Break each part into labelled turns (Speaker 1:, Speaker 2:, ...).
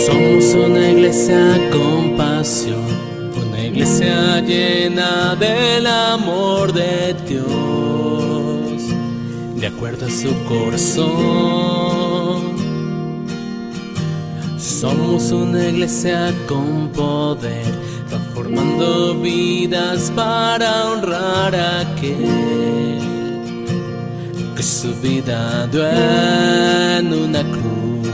Speaker 1: Somos una iglesia con pasión, una iglesia llena del amor de Dios, de acuerdo a su corazón. Somos una iglesia con poder, transformando vidas para honrar a aquel que su vida dio en una cruz.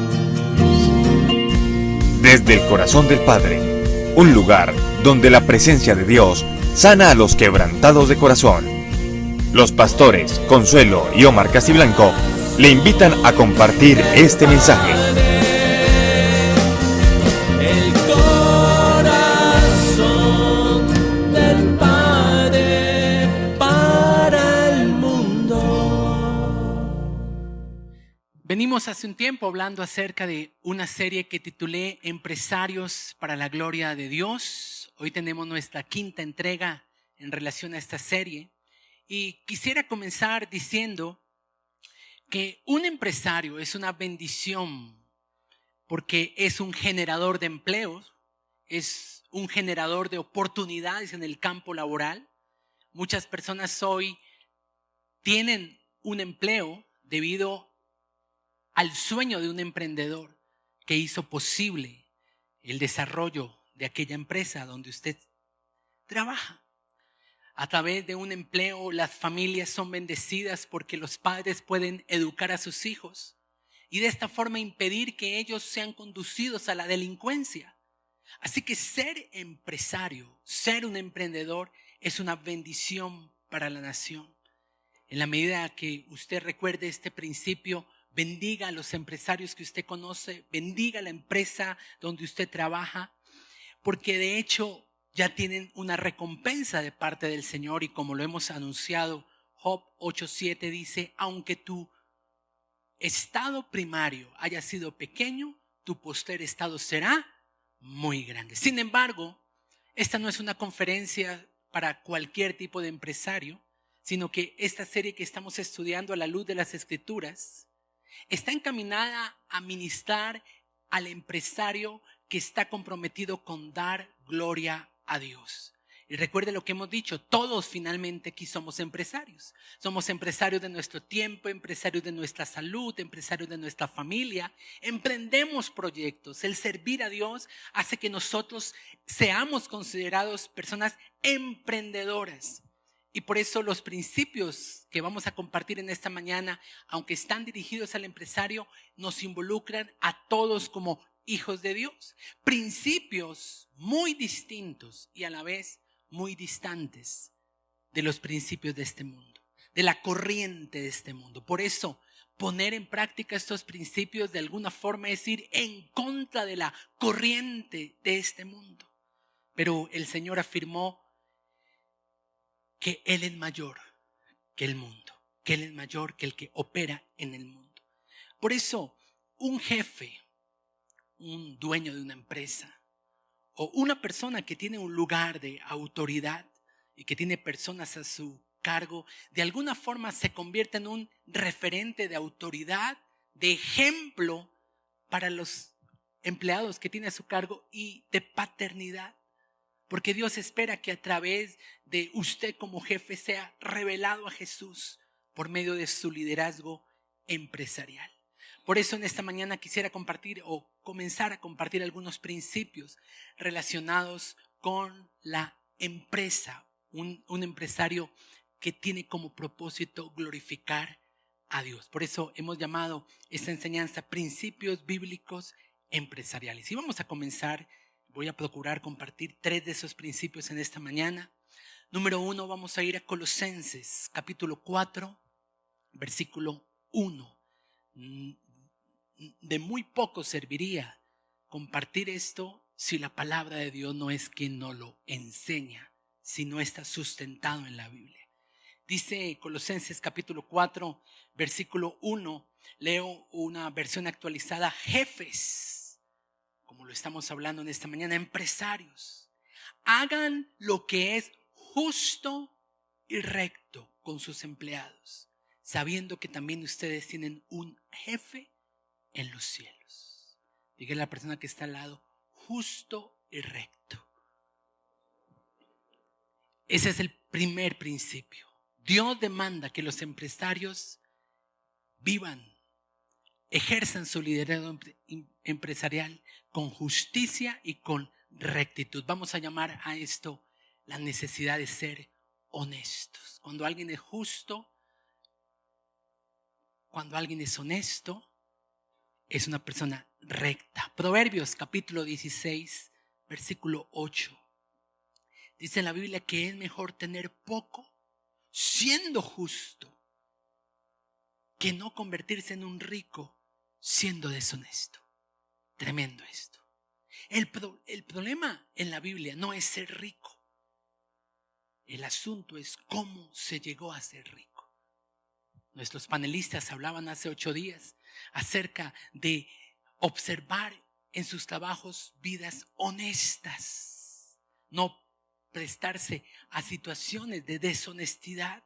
Speaker 2: Desde el corazón del Padre, un lugar donde la presencia de Dios sana a los quebrantados de corazón. Los pastores Consuelo y Omar Castiblanco le invitan a compartir este mensaje.
Speaker 1: El corazón del Padre para el mundo.
Speaker 3: Venimos hace un tiempo hablando acerca de una serie que titulé Empresarios para la Gloria de Dios. Hoy tenemos nuestra quinta entrega en relación a esta serie. Y quisiera comenzar diciendo que un empresario es una bendición porque es un generador de empleos, es un generador de oportunidades en el campo laboral. Muchas personas hoy tienen un empleo debido al sueño de un emprendedor que hizo posible el desarrollo de aquella empresa donde usted trabaja. A través de un empleo, las familias son bendecidas porque los padres pueden educar a sus hijos y de esta forma impedir que ellos sean conducidos a la delincuencia. Así que ser empresario, ser un emprendedor es una bendición para la nación. En la medida que usted recuerde este principio, bendiga a los empresarios que usted conoce, bendiga a la empresa donde usted trabaja, porque de hecho ya tienen una recompensa de parte del Señor y como lo hemos anunciado, Job 8:7 dice, aunque tu estado primario haya sido pequeño, tu posterior estado será muy grande. Sin embargo, esta no es una conferencia para cualquier tipo de empresario, sino que esta serie que estamos estudiando a la luz de las Escrituras está encaminada a ministrar al empresario que está comprometido con dar gloria a Dios. Y recuerde lo que hemos dicho, todos finalmente aquí somos empresarios. Somos empresarios de nuestro tiempo, empresarios de nuestra salud, empresarios de nuestra familia. Emprendemos proyectos. El servir a Dios hace que nosotros seamos considerados personas emprendedoras. Y por eso los principios que vamos a compartir en esta mañana, aunque están dirigidos al empresario, nos involucran a todos como hijos de Dios. Principios muy distintos y a la vez muy distantes de los principios de este mundo, de la corriente de este mundo. Por eso, poner en práctica estos principios de alguna forma es ir en contra de la corriente de este mundo. Pero el Señor afirmó que Él es mayor que el mundo, que Él es mayor que el que opera en el mundo. Por eso, un jefe, un dueño de una empresa o una persona que tiene un lugar de autoridad y que tiene personas a su cargo, de alguna forma se convierte en un referente de autoridad, de ejemplo para los empleados que tiene a su cargo y de paternidad. Porque Dios espera que a través de usted como jefe sea revelado a Jesús por medio de su liderazgo empresarial. Por eso en esta mañana quisiera compartir o comenzar a compartir algunos principios relacionados con la empresa. Un empresario que tiene como propósito glorificar a Dios. Por eso hemos llamado esta enseñanza Principios Bíblicos Empresariales. Y vamos a comenzar. Voy a procurar compartir 3 de esos principios en esta mañana. Número 1, vamos a ir a Colosenses, capítulo 4, versículo 1. De muy poco serviría compartir esto si la palabra de Dios no es quien nos lo enseña, si no está sustentado en la Biblia. Dice Colosenses capítulo 4, versículo 1, leo una versión actualizada, jefes, como lo estamos hablando en esta mañana, empresarios, hagan lo que es justo y recto con sus empleados, sabiendo que también ustedes tienen un jefe en los cielos. Dígale a la persona que está al lado, justo y recto. Ese es el primer principio. Dios demanda que los empresarios vivan, ejerzan su liderazgo empresarial con justicia y con rectitud. Vamos a llamar a esto la necesidad de ser honestos. Cuando alguien es justo, cuando alguien es honesto, es una persona recta. Proverbios capítulo 16, versículo 8. Dice en la Biblia que es mejor tener poco siendo justo que no convertirse en un rico siendo deshonesto. Tremendo esto. El problema en la Biblia no es ser rico. El asunto es cómo se llegó a ser rico. Nuestros panelistas hablaban hace 8 días acerca de observar en sus trabajos vidas honestas, no prestarse a situaciones de deshonestidad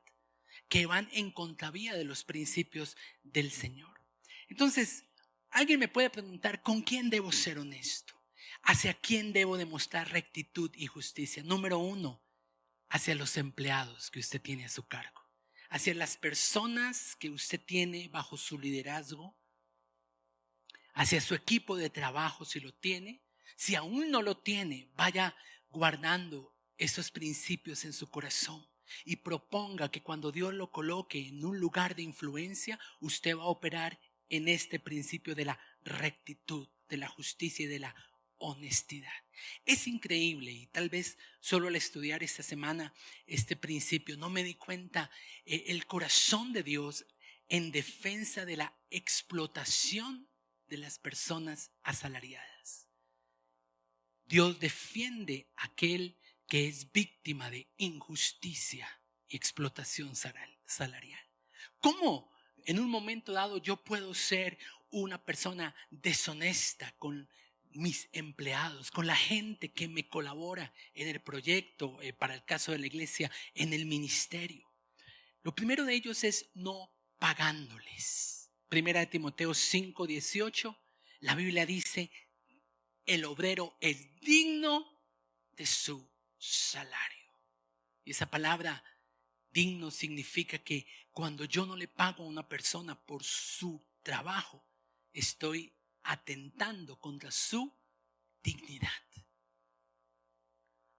Speaker 3: que van en contravía de los principios del Señor. Entonces, alguien me puede preguntar, ¿con quién debo ser honesto? ¿Hacia quién debo demostrar rectitud y justicia? Número 1, hacia los empleados que usted tiene a su cargo, hacia las personas que usted tiene bajo su liderazgo, hacia su equipo de trabajo si lo tiene. Si aún no lo tiene, vaya guardando esos principios en su corazón y proponga que cuando Dios lo coloque en un lugar de influencia, usted va a operar en este principio de la rectitud, de la justicia y de la honestidad. Es increíble, y tal vez solo al estudiar esta semana este principio no me di cuenta el corazón de Dios en defensa de la explotación de las personas asalariadas. Dios defiende a aquel que es víctima de injusticia y explotación salarial. ¿Cómo en un momento dado yo puedo ser una persona deshonesta con mis empleados, con la gente que me colabora en el proyecto, para el caso de la iglesia, en el ministerio? Lo primero de ellos es no pagándoles. Primera de Timoteo 5:18, la Biblia dice, el obrero es digno de su salario. Y esa palabra digno significa que cuando yo no le pago a una persona por su trabajo, estoy atentando contra su dignidad.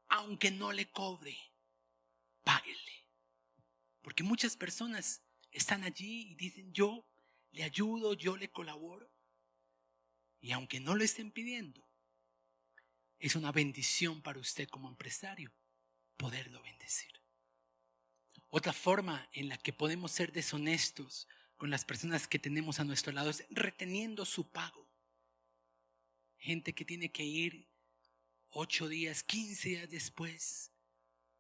Speaker 3: Aunque no le cobre, páguele. Porque muchas personas están allí y dicen, yo le ayudo, yo le colaboro. Y aunque no lo estén pidiendo, es una bendición para usted como empresario poderlo bendecir. Otra forma en la que podemos ser deshonestos con las personas que tenemos a nuestro lado es reteniendo su pago. Gente que tiene que ir 8 días, 15 días después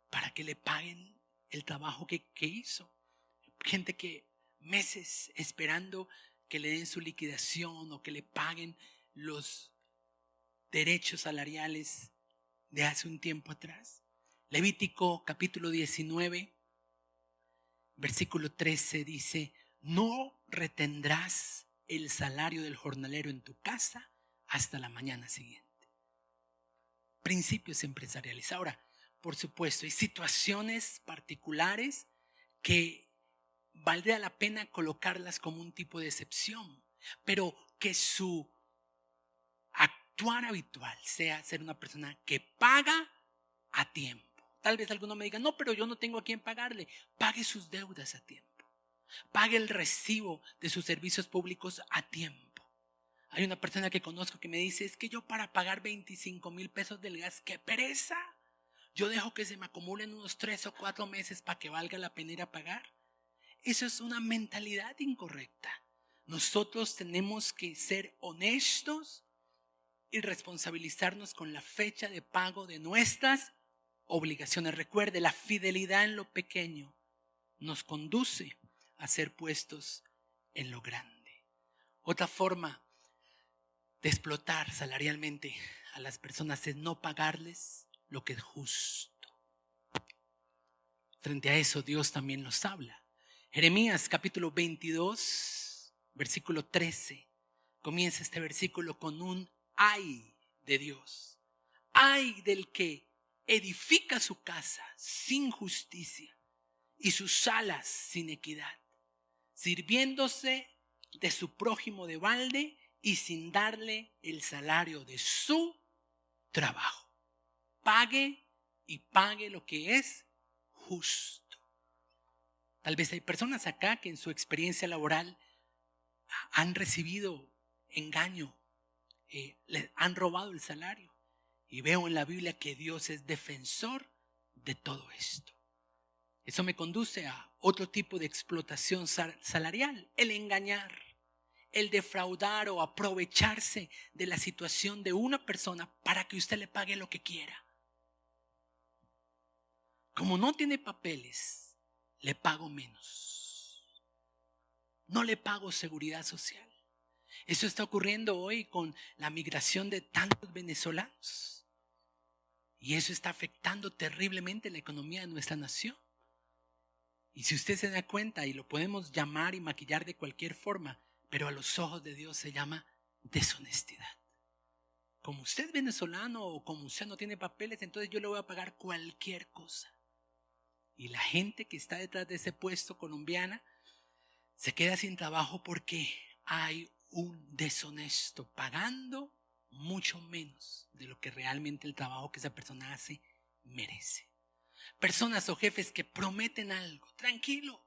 Speaker 3: para que le paguen el trabajo que hizo. Gente que meses esperando que le den su liquidación o que le paguen los derechos salariales de hace un tiempo atrás. Levítico capítulo 19, versículo 13 dice, no retendrás el salario del jornalero en tu casa hasta la mañana siguiente. Principios empresariales. Ahora, por supuesto, hay situaciones particulares que valdría la pena colocarlas como un tipo de excepción, pero que su actuar habitual sea ser una persona que paga a tiempo. Tal vez alguno me diga, no, pero yo no tengo a quién pagarle. Pague sus deudas a tiempo. Pague el recibo de sus servicios públicos a tiempo. Hay una persona que conozco que me dice, es que yo para pagar 25,000 pesos del gas, ¡qué pereza! Yo dejo que se me acumulen unos 3 o 4 meses para que valga la pena ir a pagar. Eso es una mentalidad incorrecta. Nosotros tenemos que ser honestos y responsabilizarnos con la fecha de pago de nuestras obligaciones. Recuerde, la fidelidad en lo pequeño nos conduce a ser puestos en lo grande. Otra forma de explotar salarialmente a las personas es no pagarles lo que es justo. frente a eso Dios también nos habla. Jeremías capítulo 22, versículo 13. Comienza este versículo con un ay de Dios. Ay del que edifica su casa sin justicia y sus salas sin equidad, sirviéndose de su prójimo de balde y sin darle el salario de su trabajo. Pague y pague lo que es justo. Tal vez hay personas acá que en su experiencia laboral han recibido engaño, les han robado el salario. Y veo en la Biblia que Dios es defensor de todo esto. Eso me conduce a otro tipo de explotación salarial, el engañar, el defraudar o aprovecharse de la situación de una persona para que usted le pague lo que quiera. Como no tiene papeles, le pago menos. No le pago seguridad social. Eso está ocurriendo hoy con la migración de tantos venezolanos. Y eso está afectando terriblemente la economía de nuestra nación. Y si usted se da cuenta, y lo podemos llamar y maquillar de cualquier forma, pero a los ojos de Dios se llama deshonestidad. Como usted es venezolano o como usted no tiene papeles, entonces yo le voy a pagar cualquier cosa. Y la gente que está detrás de ese puesto colombiana se queda sin trabajo porque hay un deshonesto pagando mucho menos de lo que realmente el trabajo que esa persona hace merece. Personas o jefes que prometen algo, tranquilo,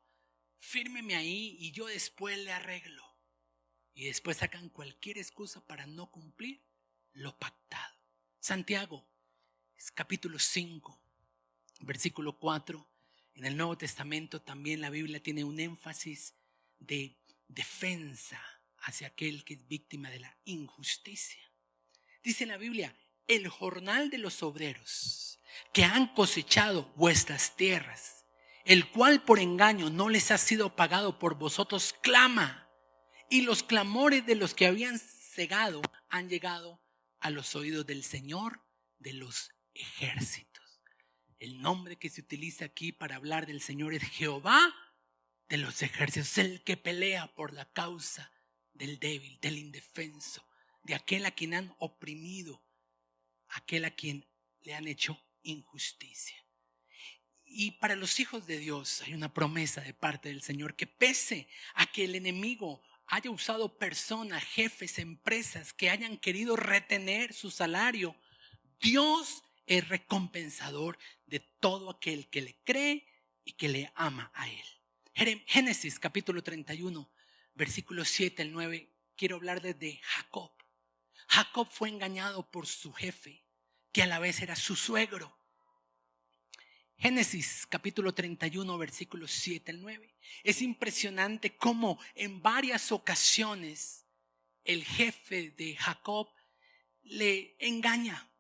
Speaker 3: fírmeme ahí y yo después le arreglo. Y después sacan cualquier excusa para no cumplir lo pactado. Santiago, capítulo 5, versículo 4. En el Nuevo Testamento también la Biblia tiene un énfasis de defensa hacia aquel que es víctima de la injusticia. Dice la Biblia, el jornal de los obreros que han cosechado vuestras tierras, el cual por engaño no les ha sido pagado por vosotros, clama, y los clamores de los que habían cegado han llegado a los oídos del Señor de los ejércitos. El nombre que se utiliza aquí para hablar del Señor es Jehová de los ejércitos, el que pelea por la causa del débil, del indefenso, de aquel a quien han oprimido, aquel a quien le han hecho injusticia. Y para los hijos de Dios hay una promesa de parte del Señor que pese a que el enemigo haya usado personas, jefes, empresas que hayan querido retener su salario, Dios es recompensador de todo aquel que le cree y que le ama a Él. Génesis capítulo 31, versículos 7 al 9, quiero hablar de Jacob. Jacob fue engañado por su jefe, que a la vez era su suegro. Génesis capítulo 31, versículos 7 al 9. Es impresionante cómo en varias ocasiones el jefe de Jacob le engaña.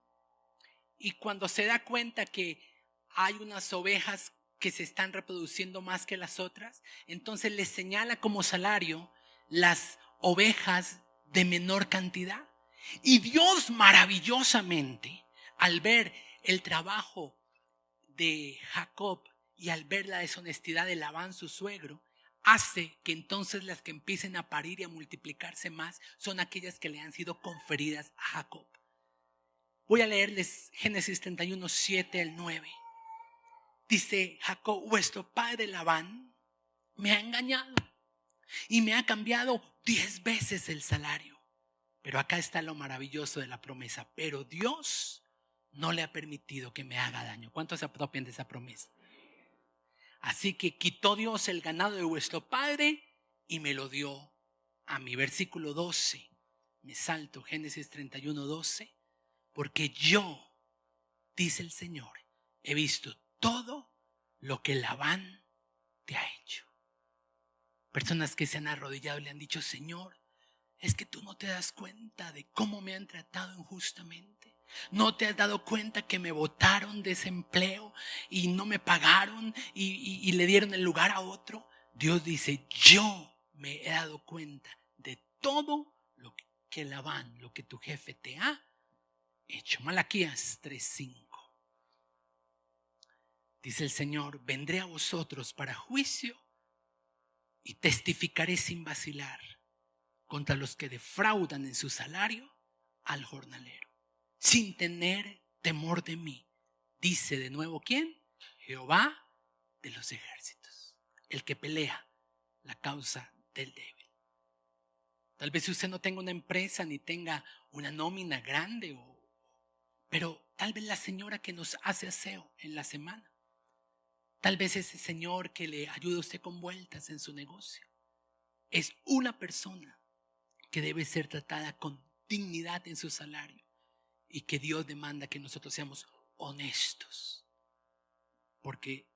Speaker 3: Y cuando se da cuenta que hay unas ovejas que se están reproduciendo más que las otras, entonces le señala como salario las ovejas de menor cantidad. Y Dios maravillosamente, al ver el trabajo de Jacob y al ver la deshonestidad de Labán, su suegro, hace que entonces las que empiecen a parir y a multiplicarse más son aquellas que le han sido conferidas a Jacob. Voy a leerles Génesis 31, 7 al 9. Dice Jacob, vuestro padre Labán me ha engañado y me ha cambiado 10 veces el salario. Pero acá está lo maravilloso de la promesa. Pero Dios no le ha permitido que me haga daño. ¿Cuántos se apropian de esa promesa? Así que quitó Dios el ganado de vuestro padre y me lo dio a mí. Versículo 12. Me salto Génesis 31, 12. Porque yo, dice el Señor, he visto todo lo que Labán te ha hecho. Personas que se han arrodillado y le han dicho, Señor, es que tú no te das cuenta de cómo me han tratado injustamente. No te has dado cuenta que me botaron de ese empleo y no me pagaron y le dieron el lugar a otro. Dios dice, yo me he dado cuenta de todo lo que Labán, lo que tu jefe te ha hecho. Malaquías 3:5. Dice el Señor, vendré a vosotros para juicio y testificaré sin vacilar contra los que defraudan en su salario al jornalero, sin tener temor de mí. Dice de nuevo, ¿quién? Jehová de los ejércitos, el que pelea la causa del débil. Tal vez usted no tenga una empresa ni tenga una nómina grande, pero tal vez la señora que nos hace aseo en la semana, tal vez ese señor que le ayuda a usted con vueltas en su negocio, es una persona que debe ser tratada con dignidad en su salario y que Dios demanda que nosotros seamos honestos, porque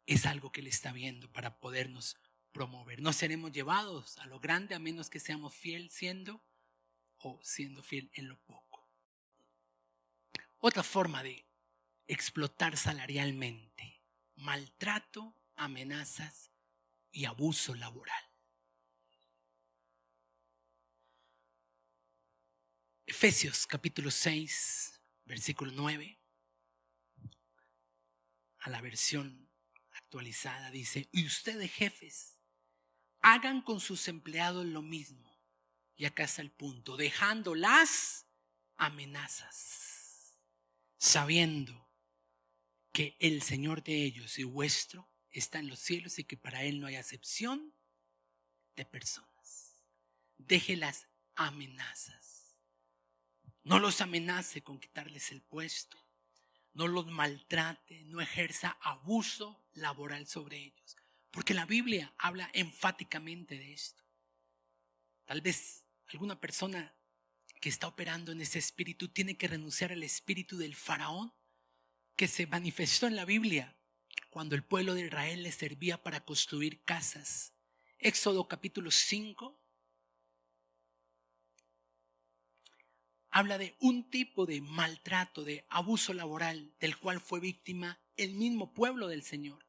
Speaker 3: es algo que Él está viendo para podernos promover. No seremos llevados a lo grande a menos que seamos fiel siendo fiel en lo poco. Otra forma de explotar salarialmente: maltrato, amenazas y abuso laboral. Efesios capítulo 6, versículo 9, a la versión actualizada, dice: y ustedes, jefes, hagan con sus empleados lo mismo. Y acá está el punto: dejando las amenazas, sabiendo que el Señor de ellos y vuestro está en los cielos y que para Él no hay acepción de personas. Deje las amenazas. No los amenace con quitarles el puesto. No los maltrate, no ejerza abuso laboral sobre ellos. Porque la Biblia habla enfáticamente de esto. Tal vez alguna persona que está operando en ese espíritu tiene que renunciar al espíritu del faraón que se manifestó en la Biblia cuando el pueblo de Israel le servía para construir casas. Éxodo capítulo 5 habla de un tipo de maltrato, de abuso laboral del cual fue víctima el mismo pueblo del Señor.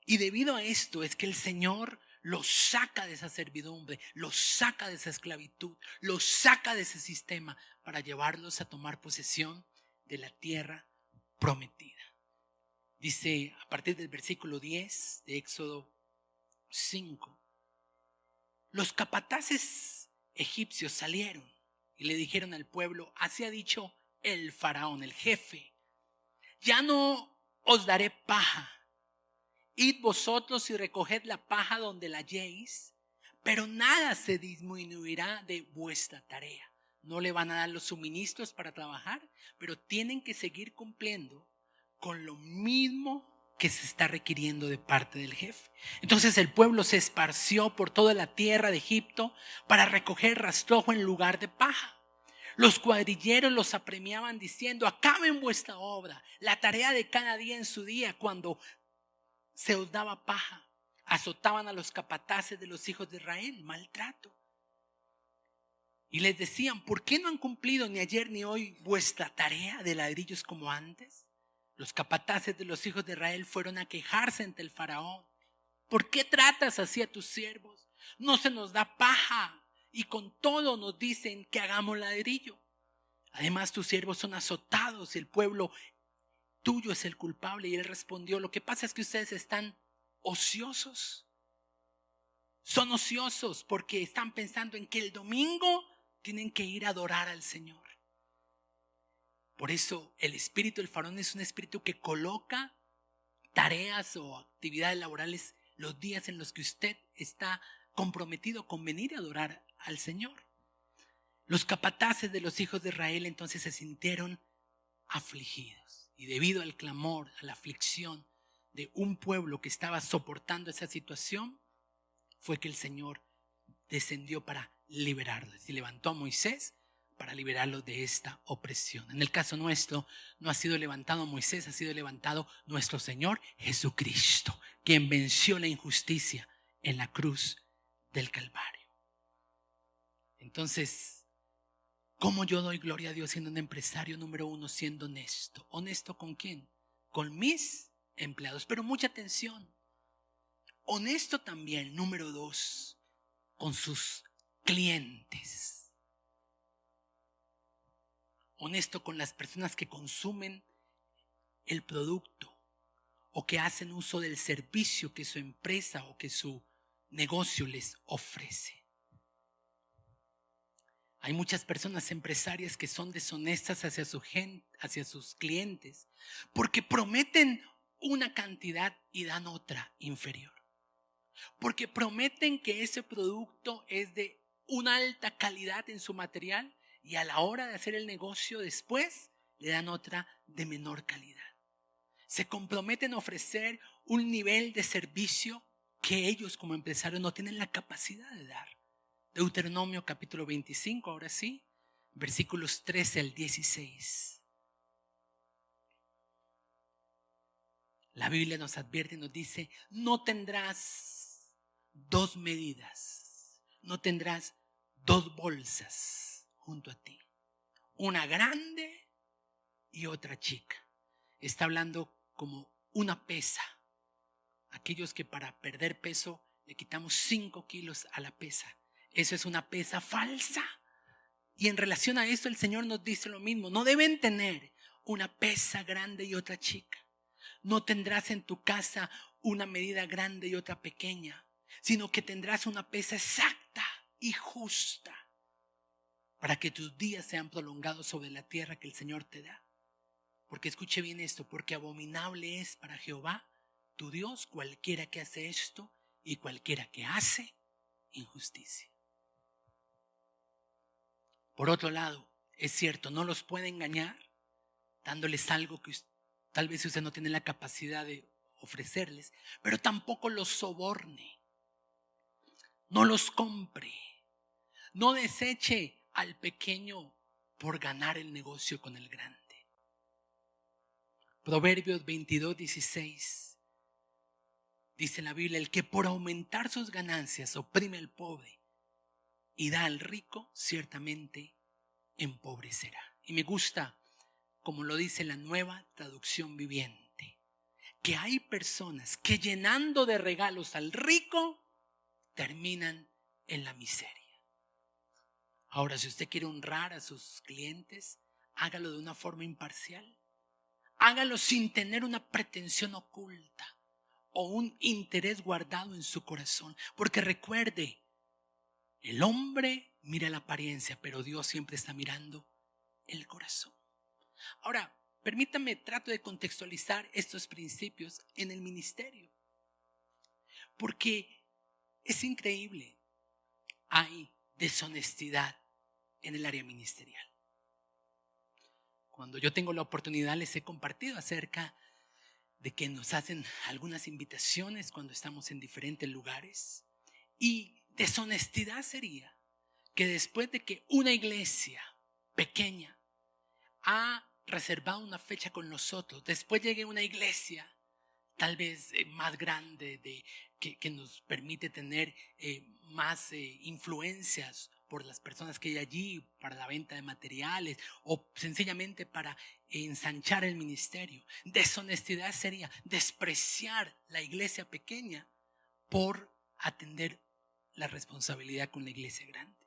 Speaker 3: Y debido a esto es que el Señor los saca de esa servidumbre, los saca de esa esclavitud, los saca de ese sistema para llevarlos a tomar posesión de la tierra prometida. Dice a partir del versículo 10 de Éxodo 5: los capataces egipcios salieron y le dijeron al pueblo: así ha dicho el faraón, el jefe, ya no os daré paja. Id vosotros y recoged la paja donde la halléis, pero nada se disminuirá de vuestra tarea. No le van a dar los suministros para trabajar, pero tienen que seguir cumpliendo con lo mismo que se está requiriendo de parte del jefe. Entonces el pueblo se esparció por toda la tierra de Egipto para recoger rastrojo en lugar de paja. Los cuadrilleros los apremiaban diciendo: acaben vuestra obra, la tarea de cada día en su día. Cuando se os daba paja, azotaban a los capataces de los hijos de Israel, maltrato. Y les decían: ¿por qué no han cumplido ni ayer ni hoy vuestra tarea de ladrillos como antes? Los capataces de los hijos de Israel fueron a quejarse ante el faraón: ¿por qué tratas así a tus siervos? No se nos da paja y con todo nos dicen que hagamos ladrillo. Además, tus siervos son azotados y el pueblo tuyo es el culpable. Y él respondió: lo que pasa es que ustedes están ociosos. Son ociosos porque están pensando en que el domingo tienen que ir a adorar al Señor. Por eso el espíritu del faraón es un espíritu que coloca tareas o actividades laborales los días en los que usted está comprometido con venir a adorar al Señor. Los capataces de los hijos de Israel entonces se sintieron afligidos, y debido al clamor, a la aflicción de un pueblo que estaba soportando esa situación, fue que el Señor descendió para liberarlos y levantó a Moisés para liberarlos de esta opresión. En el caso nuestro, no ha sido levantado Moisés, ha sido levantado nuestro Señor Jesucristo, quien venció la injusticia en la cruz del Calvario. Entonces, ¿cómo yo doy gloria a Dios siendo un empresario? Número uno, siendo honesto. ¿Honesto con quién? Con mis empleados. Pero mucha atención. Honesto también, número dos, con sus clientes. Honesto con las personas que consumen el producto. o que hacen uso del servicio que su empresa o que su negocio les ofrece. Hay muchas personas empresarias que son deshonestas hacia su gente, hacia sus clientes, porque prometen una cantidad y dan otra inferior. Porque prometen que ese producto es de una alta calidad en su material y a la hora de hacer el negocio después le dan otra de menor calidad. Se comprometen a ofrecer un nivel de servicio que ellos como empresarios no tienen la capacidad de dar. Deuteronomio capítulo 25, ahora sí, versículos 13 al 16. La Biblia nos advierte y nos dice, no tendrás dos medidas, no tendrás dos bolsas junto a ti, una grande y otra chica. Está hablando como una pesa. Aquellos que para perder peso le quitamos 5 kilos a la pesa. Eso es una pesa falsa. Y en relación a eso el Señor nos dice lo mismo. No deben tener una pesa grande y otra chica. No tendrás en tu casa una medida grande y otra pequeña, sino que tendrás una pesa exacta y justa para que tus días sean prolongados sobre la tierra que el Señor te da. Porque escuche bien esto, porque abominable es para Jehová, tu Dios, cualquiera que hace esto y cualquiera que hace injusticia. Por otro lado, es cierto, no los puede engañar dándoles algo que tal vez usted no tiene la capacidad de ofrecerles, pero tampoco los soborne, no los compre, no deseche al pequeño por ganar el negocio con el grande. Proverbios 22:16 dice la Biblia, el que por aumentar sus ganancias oprime al pobre y da al rico, ciertamente empobrecerá. Y me gusta, como lo dice la Nueva Traducción Viviente, que hay personas que llenando de regalos al rico terminan en la miseria. Ahora, si usted quiere honrar a sus clientes, hágalo de una forma imparcial. Hágalo sin tener una pretensión oculta o un interés guardado en su corazón. Porque recuerde, el hombre mira la apariencia, pero Dios siempre está mirando el corazón. Ahora, permítame, trato de contextualizar estos principios en el ministerio. Porque es increíble, hay deshonestidad en el área ministerial. Cuando yo tengo la oportunidad les he compartido acerca de que nos hacen algunas invitaciones cuando estamos en diferentes lugares. Y deshonestidad sería que después de que una iglesia pequeña ha reservado una fecha con nosotros, después llegue una iglesia tal vez más grande que nos permite tener más influencias por las personas que hay allí para la venta de materiales o sencillamente para ensanchar el ministerio. Deshonestidad sería despreciar la iglesia pequeña por atender la responsabilidad con la iglesia grande.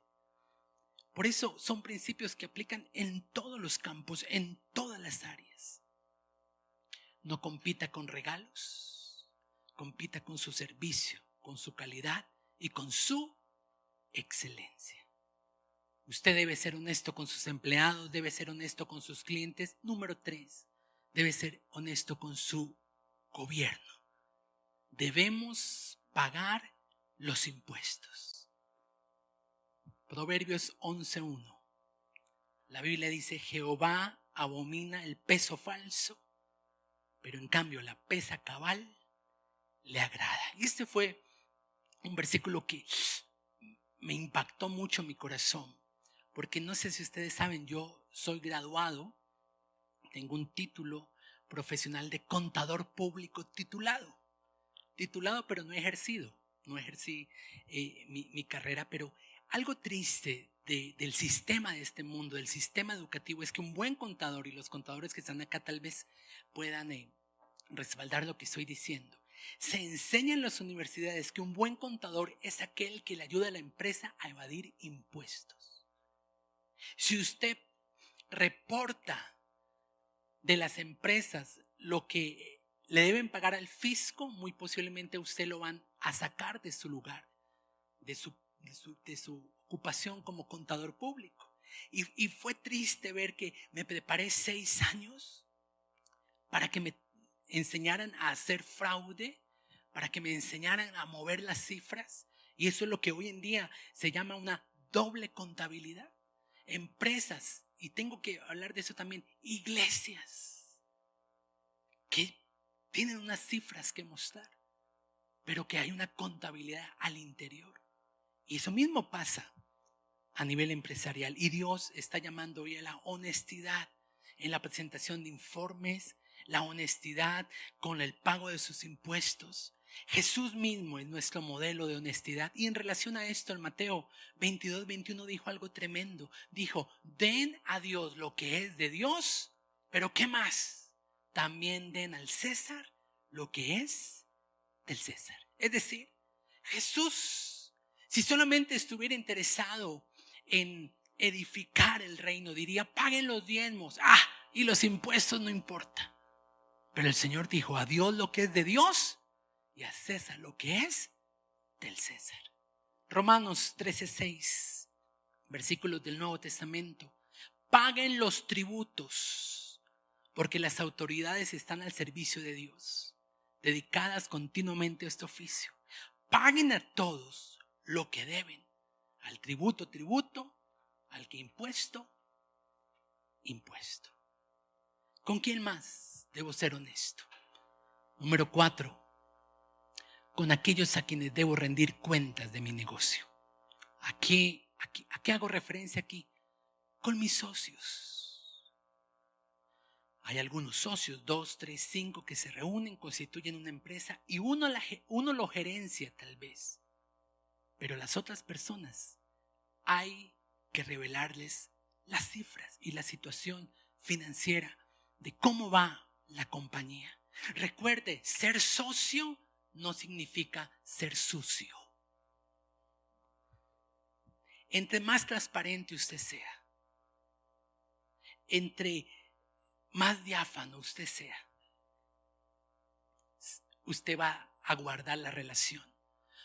Speaker 3: Por eso son principios que aplican en todos los campos, en todas las áreas. No compita con regalos, compita con su servicio, con su calidad y con su excelencia. Usted debe ser honesto con sus empleados, debe ser honesto con sus clientes. Número 3, debe ser honesto con su gobierno. Debemos pagar los impuestos. Proverbios 11:1. La Biblia dice, Jehová abomina el peso falso, pero en cambio la pesa cabal le agrada. Y este fue un versículo que me impactó mucho mi corazón. Porque no sé si ustedes saben, yo soy graduado, tengo un título profesional de contador público titulado pero no ejercido, no ejercí mi carrera, pero algo triste del sistema de este mundo, del sistema educativo, es que un buen contador, y los contadores que están acá tal vez puedan respaldar lo que estoy diciendo, se enseña en las universidades que un buen contador es aquel que le ayuda a la empresa a evadir impuestos. Si usted reporta de las empresas lo que le deben pagar al fisco, muy posiblemente usted lo van a sacar de su lugar, de su ocupación como contador público. Y fue triste ver que me preparé 6 años para que me enseñaran a hacer fraude, para que me enseñaran a mover las cifras. Y eso es lo que hoy en día se llama una doble contabilidad. Empresas, y tengo que hablar de eso también, iglesias que tienen unas cifras que mostrar, pero que hay una contabilidad al interior. Y eso mismo pasa a nivel empresarial. Y Dios está llamando hoy a la honestidad en la presentación de informes, la honestidad con el pago de sus impuestos. Jesús mismo es nuestro modelo de honestidad. Y en relación a esto, en Mateo 22:21 dijo algo tremendo. Dijo, den a Dios lo que es de Dios, pero ¿qué más? También den al César lo que es del César. Es decir, Jesús, si solamente estuviera interesado en edificar el reino, diría, paguen los diezmos, y los impuestos no importa. Pero el Señor dijo, a Dios lo que es de Dios y a César lo que es del César. Romanos 13:6, versículos del Nuevo Testamento. Paguen los tributos, porque las autoridades están al servicio de Dios, dedicadas continuamente a este oficio. Paguen a todos lo que deben. Al tributo, tributo. Al que impuesto, impuesto. ¿Con quién más debo ser honesto? Número 4. Con aquellos a quienes debo rendir cuentas de mi negocio. ¿A qué hago referencia aquí? Con mis socios. Hay algunos socios, 2, 3, 5 que se reúnen, constituyen una empresa y uno lo gerencia tal vez. Pero las otras personas hay que revelarles las cifras y la situación financiera de cómo va la compañía. Recuerde, ser socio no significa ser sucio. Entre más transparente usted sea, entre más diáfano usted sea, usted va a guardar la relación.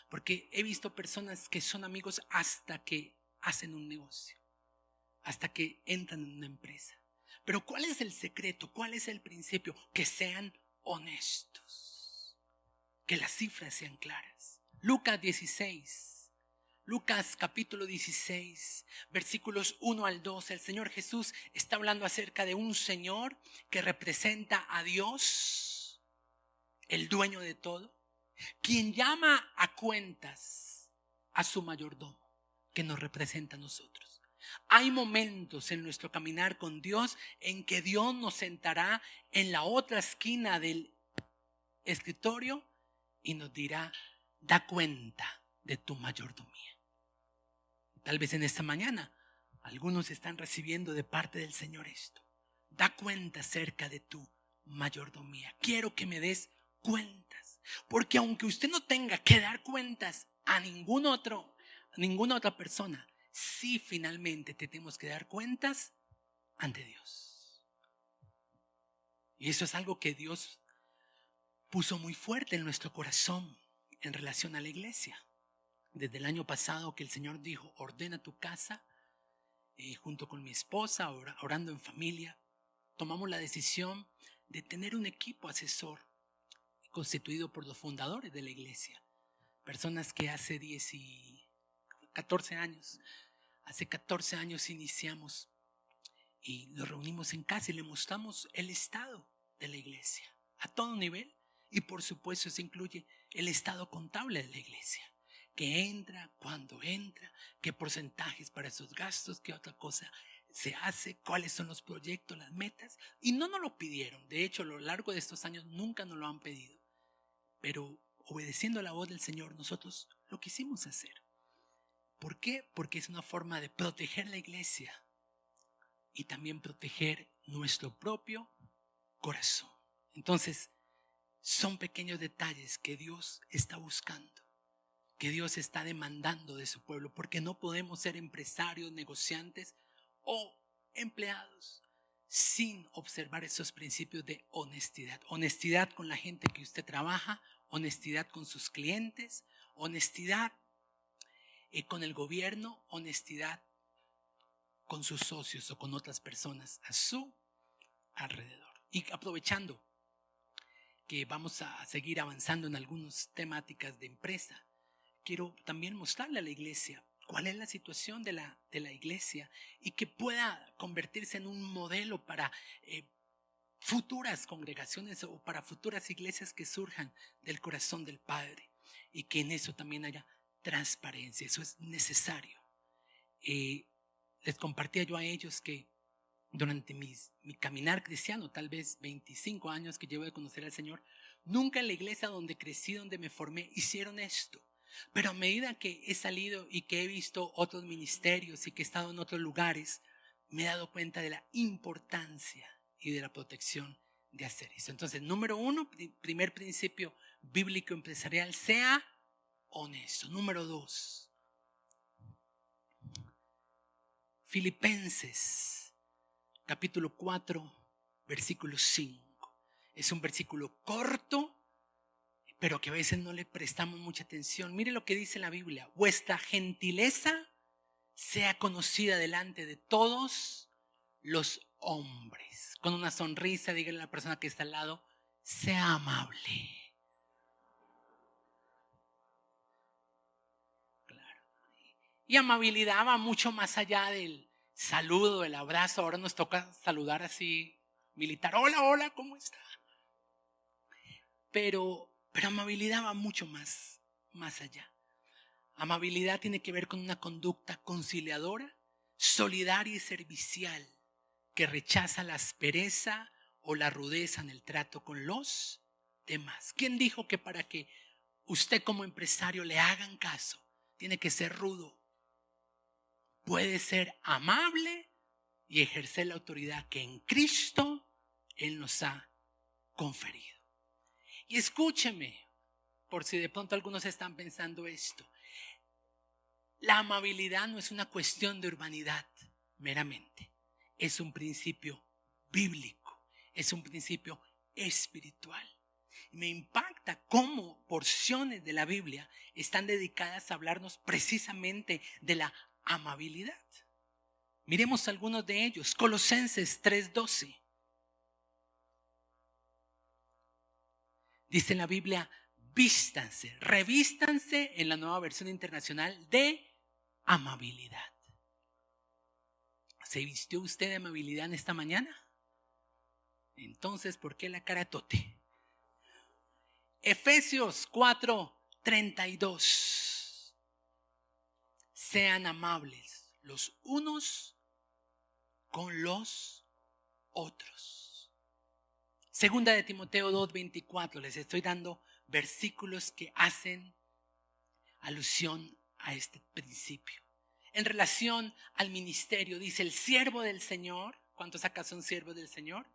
Speaker 3: Porque he visto personas que son amigos hasta que hacen un negocio, hasta que entran en una empresa. Pero ¿cuál es el secreto? ¿Cuál es el principio? Que sean honestos, que las cifras sean claras. Lucas capítulo 16, versículos 1 al 2. El Señor Jesús está hablando acerca de un Señor que representa a Dios, el dueño de todo, quien llama a cuentas a su mayordomo, que nos representa a nosotros. Hay momentos en nuestro caminar con Dios en que Dios nos sentará en la otra esquina del escritorio y nos dirá, da cuenta de tu mayordomía. Tal vez en esta mañana algunos están recibiendo de parte del Señor esto. Da cuenta acerca de tu mayordomía. Quiero que me des cuentas, porque aunque usted no tenga que dar cuentas a ninguna otra persona, sí finalmente tenemos que dar cuentas ante Dios. Y eso es algo que Dios puso muy fuerte en nuestro corazón en relación a la iglesia. Desde el año pasado que el Señor dijo, ordena tu casa, junto con mi esposa, orando en familia, tomamos la decisión de tener un equipo asesor constituido por los fundadores de la iglesia. Personas que hace 14 años iniciamos y nos reunimos en casa y le mostramos el estado de la iglesia a todo nivel. Y por supuesto eso incluye el estado contable de la iglesia. Que entra, cuándo entra, qué porcentajes para esos gastos, qué otra cosa se hace, cuáles son los proyectos, las metas. Y no nos lo pidieron. De hecho, a lo largo de estos años nunca nos lo han pedido. Pero obedeciendo a la voz del Señor, nosotros lo quisimos hacer. ¿Por qué? Porque es una forma de proteger la iglesia y también proteger nuestro propio corazón. Entonces, son pequeños detalles que Dios está buscando, que Dios está demandando de su pueblo, porque no podemos ser empresarios, negociantes o empleados sin observar esos principios de honestidad. Honestidad con la gente que usted trabaja, honestidad con sus clientes, honestidad con el gobierno, honestidad con sus socios o con otras personas a su alrededor. Y aprovechando que vamos a seguir avanzando en algunas temáticas de empresa, quiero también mostrarle a la iglesia cuál es la situación de la iglesia y que pueda convertirse en un modelo para futuras congregaciones o para futuras iglesias que surjan del corazón del Padre, y que en eso también haya transparencia. Eso es necesario. Les compartía yo a ellos que durante mi caminar cristiano, tal vez 25 años que llevo de conocer al Señor, nunca en la iglesia donde crecí, donde me formé, hicieron esto. Pero a medida que he salido y que he visto otros ministerios y que he estado en otros lugares, me he dado cuenta de la importancia y de la protección de hacer eso. Entonces, número 1, primer principio bíblico empresarial: sea honesto. Número 2, Filipenses capítulo 4, versículo 5. Es un versículo corto, pero que a veces no le prestamos mucha atención. Mire lo que dice la Biblia: vuestra gentileza sea conocida delante de todos los hombres. Con una sonrisa, dígale a la persona que está al lado: sea amable. Claro. Y amabilidad va mucho más allá del saludo, del abrazo. Ahora nos toca saludar así militar: hola, hola, ¿cómo está? Pero amabilidad va mucho más allá. Amabilidad tiene que ver con una conducta conciliadora, solidaria y servicial, que rechaza la aspereza o la rudeza en el trato con los demás. ¿Quién dijo que para que usted como empresario le hagan caso tiene que ser rudo? Puede ser amable y ejercer la autoridad que en Cristo Él nos ha conferido. Y escúcheme, por si de pronto algunos están pensando esto: la amabilidad no es una cuestión de urbanidad meramente. Es un principio bíblico, es un principio espiritual. Y me impacta cómo porciones de la Biblia están dedicadas a hablarnos precisamente de la amabilidad. Miremos algunos de ellos. Colosenses 3:12. Dice en la Biblia: vístanse, revístanse, en la Nueva Versión Internacional, de amabilidad. ¿Se vistió usted de amabilidad en esta mañana? Entonces, ¿por qué la cara tote? Efesios 4:32. Sean amables los unos con los otros. Segunda de Timoteo 2:24. Les estoy dando versículos que hacen alusión a este principio. En relación al ministerio, dice: el siervo del Señor, ¿cuántos acá son siervos del Señor?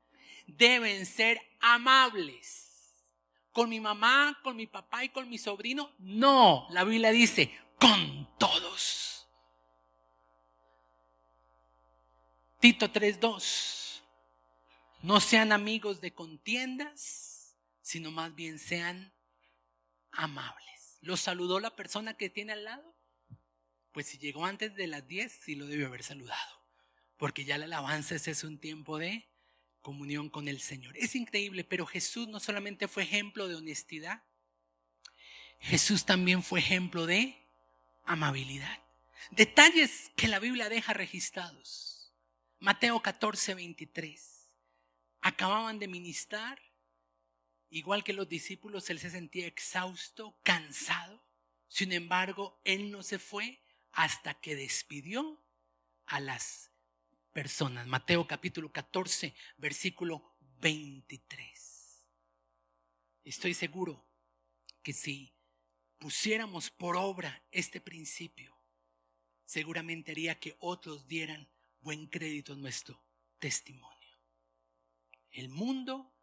Speaker 3: Deben ser amables. ¿Con mi mamá, con mi papá y con mi sobrino? No, la Biblia dice: con todos. Tito 3:2. No sean amigos de contiendas, sino más bien sean amables. ¿Lo saludó la persona que tiene al lado? Pues si llegó antes de las 10, sí lo debió haber saludado, porque ya la alabanza es un tiempo de comunión con el Señor. Es increíble, pero Jesús no solamente fue ejemplo de honestidad, Jesús también fue ejemplo de amabilidad. Detalles que la Biblia deja registrados. Mateo 14:23. Acababan de ministrar, igual que los discípulos, él se sentía exhausto, cansado. Sin embargo, él no se fue hasta que despidió a las personas. Mateo capítulo 14, versículo 23. Estoy seguro que si pusiéramos por obra este principio, seguramente haría que otros dieran buen crédito a nuestro testimonio. El mundo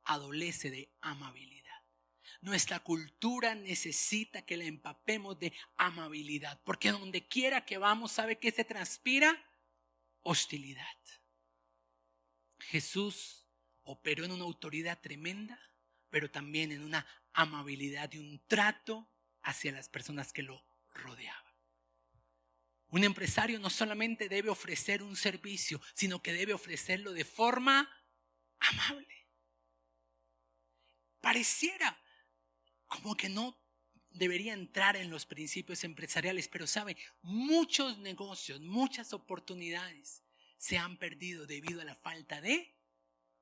Speaker 3: adolece de amabilidad. Nuestra cultura necesita que la empapemos de amabilidad, porque donde quiera que vamos, ¿sabe qué se transpira? Hostilidad. Jesús operó en una autoridad tremenda, pero también en una amabilidad y un trato hacia las personas que lo rodeaban. Un empresario no solamente debe ofrecer un servicio, sino que debe ofrecerlo de forma amable. Pareciera como que no debería entrar en los principios empresariales, pero sabe, muchos negocios, muchas oportunidades se han perdido debido a la falta de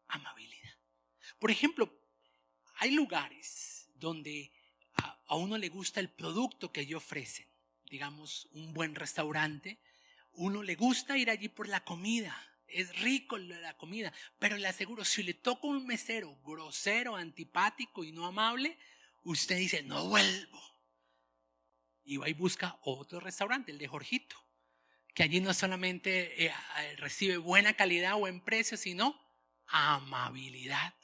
Speaker 3: amabilidad. Por ejemplo, hay lugares donde a uno le gusta el producto que allí ofrecen. Digamos, un buen restaurante, uno le gusta ir allí por la comida, es rico la comida, pero le aseguro, si le toca un mesero grosero, antipático y no amable, usted dice, no vuelvo. Y va y busca otro restaurante, el de Jorgito, que allí no solamente recibe buena calidad o buen precio, sino amabilidad.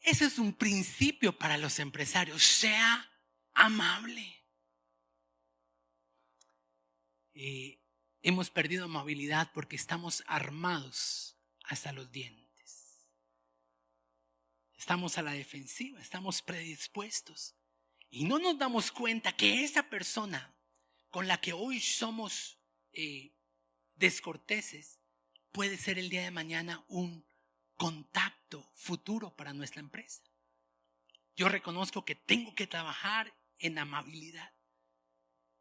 Speaker 3: Ese es un principio para los empresarios, sea amable. Hemos perdido amabilidad porque estamos armados hasta los dientes. Estamos a la defensiva, estamos predispuestos. Y no nos damos cuenta que esa persona con la que hoy somos descorteses puede ser el día de mañana un contacto futuro para nuestra empresa. Yo reconozco que tengo que trabajar en amabilidad.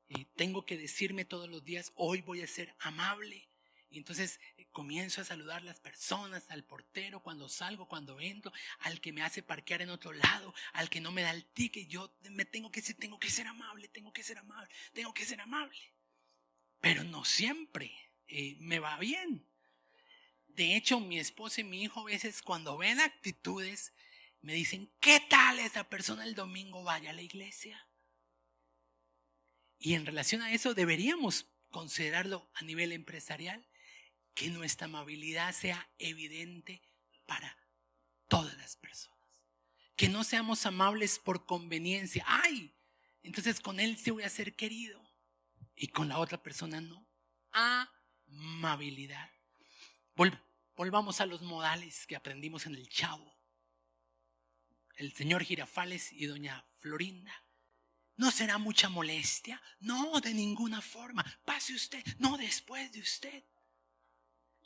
Speaker 3: Y tengo que decirme todos los días, hoy voy a ser amable. Y entonces comienzo a saludar a las personas, al portero cuando salgo, cuando entro, al que me hace parquear en otro lado, al que no me da el ticket. Yo me tengo que ser amable. Pero no siempre me va bien. De hecho, mi esposa y mi hijo a veces cuando ven actitudes me dicen, ¿qué tal esa persona el domingo vaya a la iglesia? Y en relación a eso deberíamos considerarlo a nivel empresarial, que nuestra amabilidad sea evidente para todas las personas. Que no seamos amables por conveniencia. ¡Ay! Entonces con él sí voy a ser querido y con la otra persona no. Amabilidad. Volvamos a los modales que aprendimos en el Chavo. El señor Girafales y doña Florinda. ¿No será mucha molestia? No, de ninguna forma. Pase usted. No, después de usted.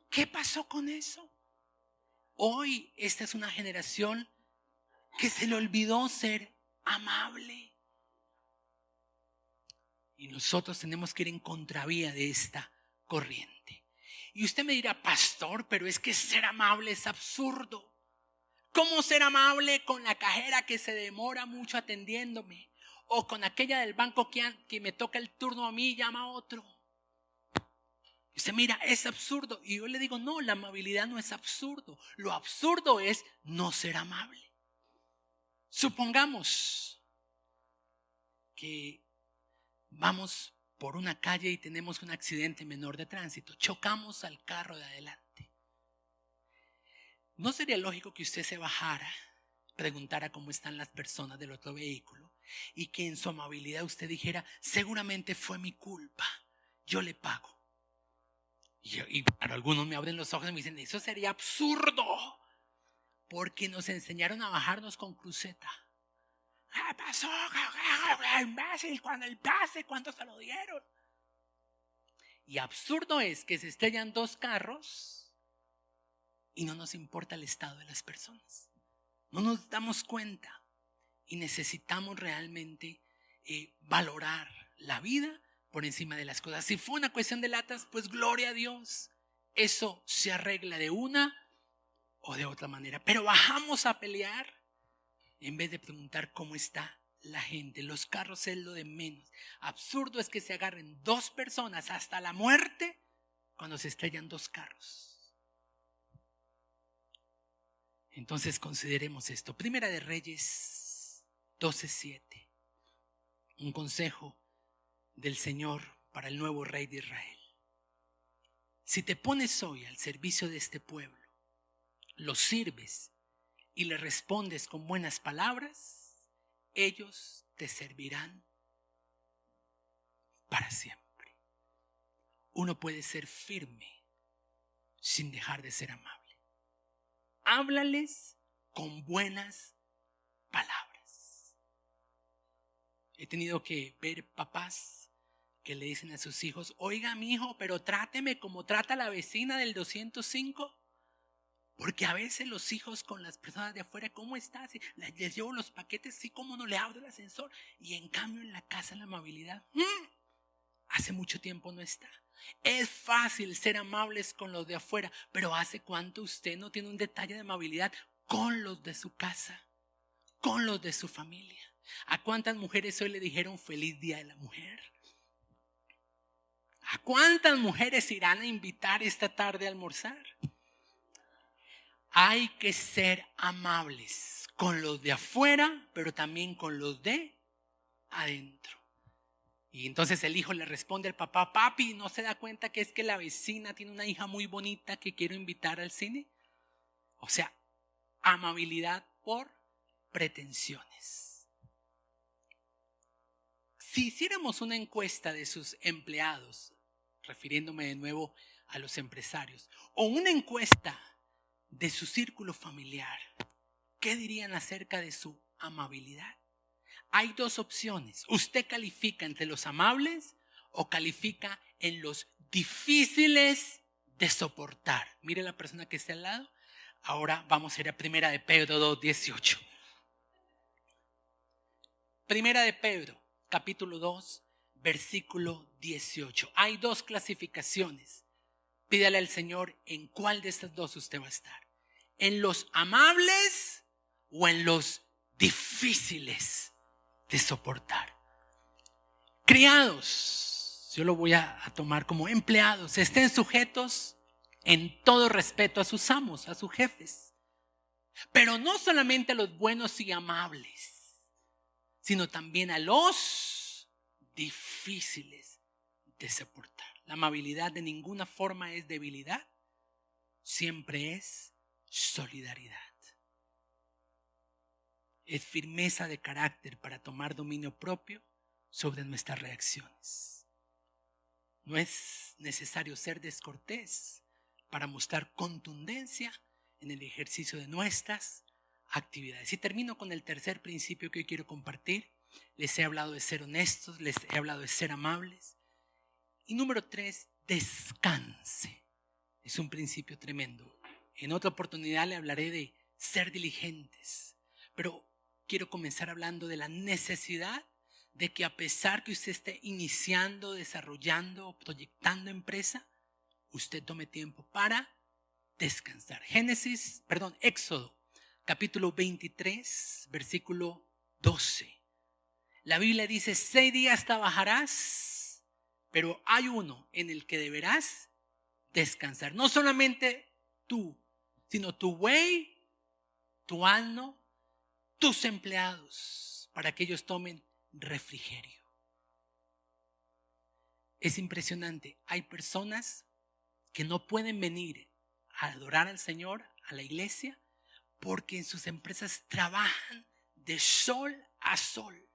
Speaker 3: ¿Qué pasó con eso? Hoy esta es una generación que se le olvidó ser amable. Y nosotros tenemos que ir en contravía de esta corriente. Y usted me dirá, pastor, pero es que ser amable es absurdo. ¿Cómo ser amable con la cajera que se demora mucho atendiéndome? O con aquella del banco que me toca el turno a mí y llama a otro. Y usted mira, es absurdo. Y yo le digo, no, la amabilidad no es absurdo. Lo absurdo es no ser amable. Supongamos que vamos por una calle y tenemos un accidente menor de tránsito. Chocamos al carro de adelante. ¿No sería lógico que usted se bajara, preguntara cómo están las personas del otro vehículo y que en su amabilidad usted dijera, seguramente fue mi culpa, yo le pago? Y para algunos me abren los ojos y me dicen, eso sería absurdo, porque nos enseñaron a bajarnos con cruceta. ¿Qué pasó? Imbécil, cuando el pase, ¿cuánto se lo dieron? Y absurdo es que se estrellan dos carros y no nos importa el estado de las personas. No nos damos cuenta y necesitamos realmente valorar la vida por encima de las cosas. Si fue una cuestión de latas, pues gloria a Dios. Eso se arregla de una o de otra manera. Pero bajamos a pelear en vez de preguntar cómo está la gente. Los carros es lo de menos. Absurdo es que se agarren dos personas hasta la muerte cuando se estrellan dos carros. Entonces consideremos esto. Primera de Reyes 12:7. Un consejo del Señor para el nuevo rey de Israel. Si te pones hoy al servicio de este pueblo, los sirves y le respondes con buenas palabras, ellos te servirán para siempre. Uno puede ser firme sin dejar de ser amable. Háblales con buenas palabras. He tenido que ver papás que le dicen a sus hijos: oiga, mi hijo, pero tráteme como trata la vecina del 205. Porque a veces los hijos con las personas de afuera, ¿cómo estás? Les llevo los paquetes, sí, cómo no, le abro el ascensor. Y en cambio en la casa la amabilidad, hace mucho tiempo no está. Es fácil ser amables con los de afuera, pero ¿hace cuánto usted no tiene un detalle de amabilidad con los de su casa, con los de su familia? ¿A cuántas mujeres hoy le dijeron feliz día de la mujer? ¿A cuántas mujeres irán a invitar esta tarde a almorzar? Hay que ser amables con los de afuera, pero también con los de adentro. Y entonces el hijo le responde al papá: papi, ¿no se da cuenta que es que la vecina tiene una hija muy bonita que quiero invitar al cine? O sea, amabilidad por pretensiones. Si hiciéramos una encuesta de sus empleados, refiriéndome de nuevo a los empresarios, o una encuesta de su círculo familiar, ¿qué dirían acerca de su amabilidad? Hay dos opciones. Usted califica entre los amables o califica en los difíciles de soportar. Mire la persona que está al lado. Ahora vamos a ir a Primera de Pedro 2:18. Primera de Pedro, capítulo 2, versículo 18. Hay dos clasificaciones. Pídale al Señor en cuál de estas dos usted va a estar. ¿En los amables o en los difíciles de soportar? Criados, yo lo voy a tomar como empleados, estén sujetos en todo respeto a sus amos, a sus jefes. Pero no solamente a los buenos y amables, sino también a los difíciles de soportar. La amabilidad de ninguna forma es debilidad, siempre es solidaridad. Es firmeza de carácter para tomar dominio propio sobre nuestras reacciones. No es necesario ser descortés para mostrar contundencia en el ejercicio de nuestras actividades. Y termino con el tercer principio que hoy quiero compartir. Les he hablado de ser honestos, les he hablado de ser amables. Y número 3, descanse. Es un principio tremendo. En otra oportunidad le hablaré de ser diligentes. Pero quiero comenzar hablando de la necesidad de que a pesar que usted esté iniciando, desarrollando o proyectando empresa, usted tome tiempo para descansar. Éxodo, capítulo 23, versículo 12. La Biblia dice: 6 días trabajarás, pero hay uno en el que deberás descansar. No solamente tú, sino tu buey, tu asno, tus empleados, para que ellos tomen refrigerio. Es impresionante. Hay personas que no pueden venir a adorar al Señor, a la iglesia, porque en sus empresas trabajan de sol a sol.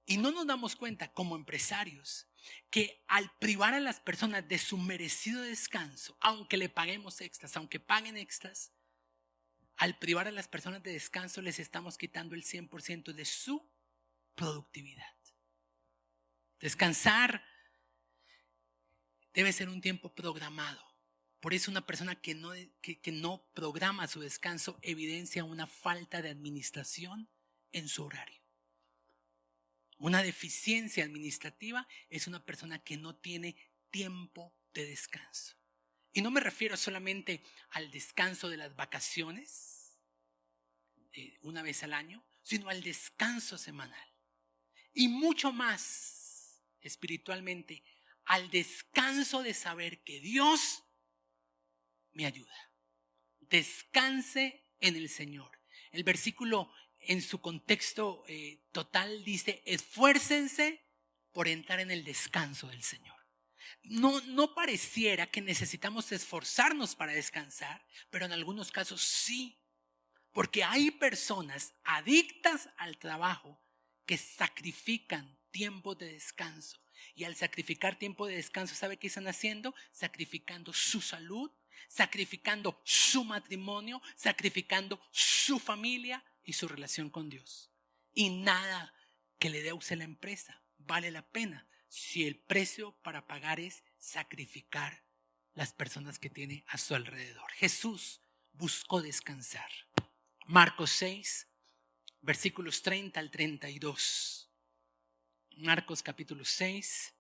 Speaker 3: Y no nos damos cuenta como empresarios que al privar a las personas de su merecido descanso, aunque le paguemos extras, aunque paguen extras, al privar a las personas de descanso les estamos quitando el 100% de su productividad. Descansar debe ser un tiempo programado. Por eso una persona que no programa su descanso evidencia una falta de administración en su horario. Una deficiencia administrativa es una persona que no tiene tiempo de descanso. Y no me refiero solamente al descanso de las vacaciones, una vez al año, sino al descanso semanal. Y mucho más espiritualmente, al descanso de saber que Dios me ayuda. Descanse en el Señor. El versículo en su contexto total dice: esfuércense por entrar en el descanso del Señor. No pareciera que necesitamos esforzarnos para descansar, pero en algunos casos sí, porque hay personas adictas al trabajo que sacrifican tiempo de descanso. Y al sacrificar tiempo de descanso, ¿sabe qué están haciendo? Sacrificando su salud, sacrificando su matrimonio, sacrificando su familia y su relación con Dios. Y nada que le dé a usted la empresa vale la pena si el precio para pagar es sacrificar las personas que tiene a su alrededor. Jesús buscó descansar. Marcos 6, versículos 30 al 32. Marcos capítulo 6,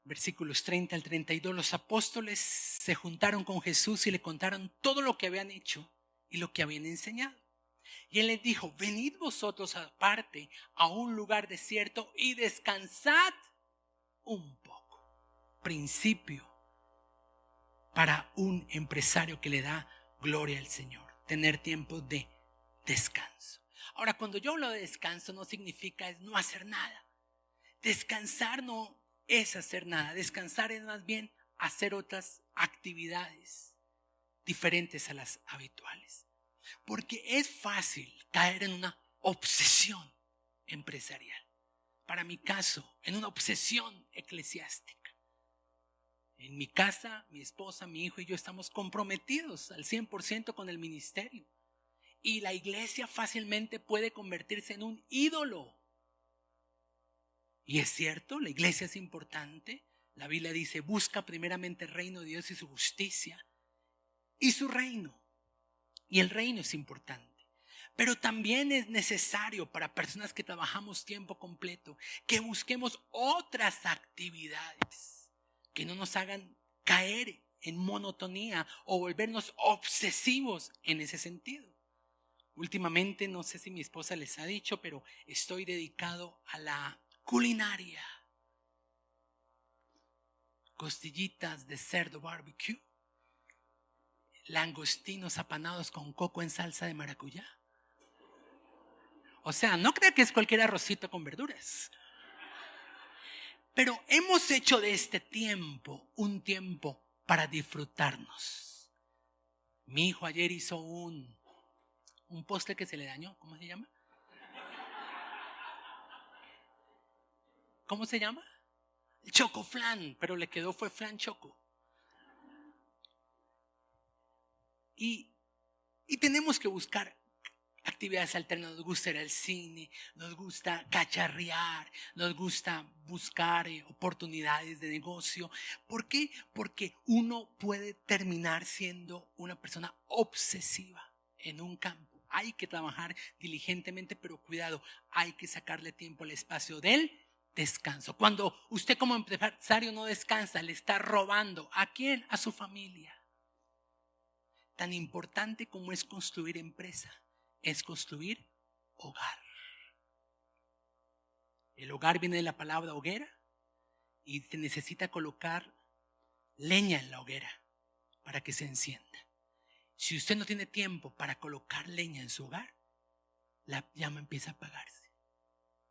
Speaker 3: versículos 30 al 32. Los apóstoles se juntaron con Jesús y le contaron todo lo que habían hecho y lo que habían enseñado. Y él les dijo: venid vosotros aparte a un lugar desierto y descansad un poco. Principio para un empresario que le da gloria al Señor: tener tiempo de descanso. Ahora, cuando yo hablo de descanso, no significa no hacer nada. Descansar no es hacer nada. Descansar es más bien hacer otras actividades diferentes a las habituales. Porque es fácil caer en una obsesión empresarial. Para mi caso, en una obsesión eclesiástica. En mi casa, mi esposa, mi hijo y yo estamos comprometidos al 100% con el ministerio. Y la iglesia fácilmente puede convertirse en un ídolo. Y es cierto, la iglesia es importante. La Biblia dice: busca primeramente el reino de Dios y su justicia y su reino. Y el reino es importante. Pero también es necesario para personas que trabajamos tiempo completo que busquemos otras actividades que no nos hagan caer en monotonía o volvernos obsesivos en ese sentido. Últimamente, no sé si mi esposa les ha dicho, pero estoy dedicado a la culinaria. Costillitas de cerdo barbecue, langostinos apanados con coco en salsa de maracuyá. O sea, no crea que es cualquier arrocito con verduras. Pero hemos hecho de este tiempo un tiempo para disfrutarnos. Mi hijo ayer hizo un postre que se le dañó. ¿Cómo se llama? ¿Cómo se llama? El chocoflan, pero le quedó fue flan choco. Y tenemos que buscar actividades alternas. Nos gusta ir al cine, nos gusta cacharrear, nos gusta buscar oportunidades de negocio. ¿Por qué? Porque uno puede terminar siendo una persona obsesiva en un campo. Hay que trabajar diligentemente, pero cuidado, hay que sacarle tiempo al espacio del descanso. Cuando usted como empresario no descansa, le está robando. ¿A quién? A su familia. Tan importante como es construir empresa, es construir hogar. El hogar viene de la palabra hoguera y se necesita colocar leña en la hoguera para que se encienda. Si usted no tiene tiempo para colocar leña en su hogar, la llama empieza a apagarse.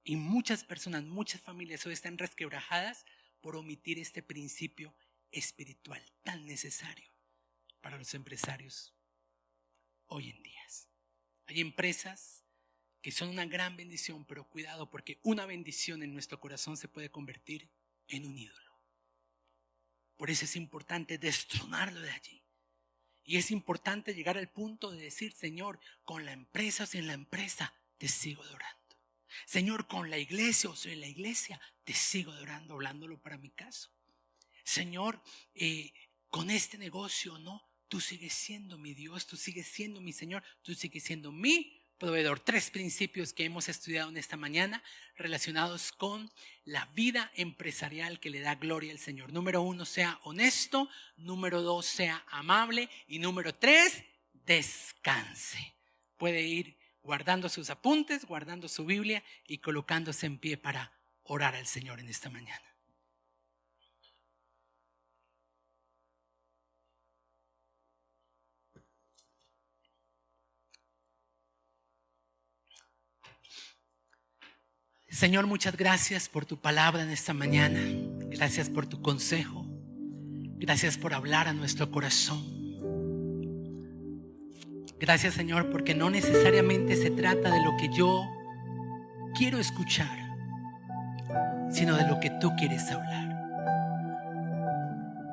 Speaker 3: Y muchas personas, muchas familias hoy están resquebrajadas por omitir este principio espiritual tan necesario para los empresarios hoy en día. Hay empresas que son una gran bendición, pero cuidado, porque una bendición en nuestro corazón se puede convertir en un ídolo. Por eso es importante destronarlo de allí. Y es importante llegar al punto de decir: Señor, con la empresa o sin la empresa, te sigo adorando. Señor, con la iglesia o sin la iglesia, te sigo adorando, hablándolo para mi caso. Señor, con este negocio o no, tú sigues siendo mi Dios, tú sigues siendo mi Señor, tú sigues siendo mi proveedor. 3 principios que hemos estudiado en esta mañana relacionados con la vida empresarial que le da gloria al Señor. Número 1, sea honesto. Número 2, sea amable. Y número 3, descanse. Puede ir guardando sus apuntes, guardando su Biblia y colocándose en pie para orar al Señor en esta mañana. Señor, muchas gracias por tu palabra en esta mañana. Gracias por tu consejo. Gracias por hablar a nuestro corazón. Gracias, Señor, porque no necesariamente se trata de lo que yo quiero escuchar, sino de lo que tú quieres hablar.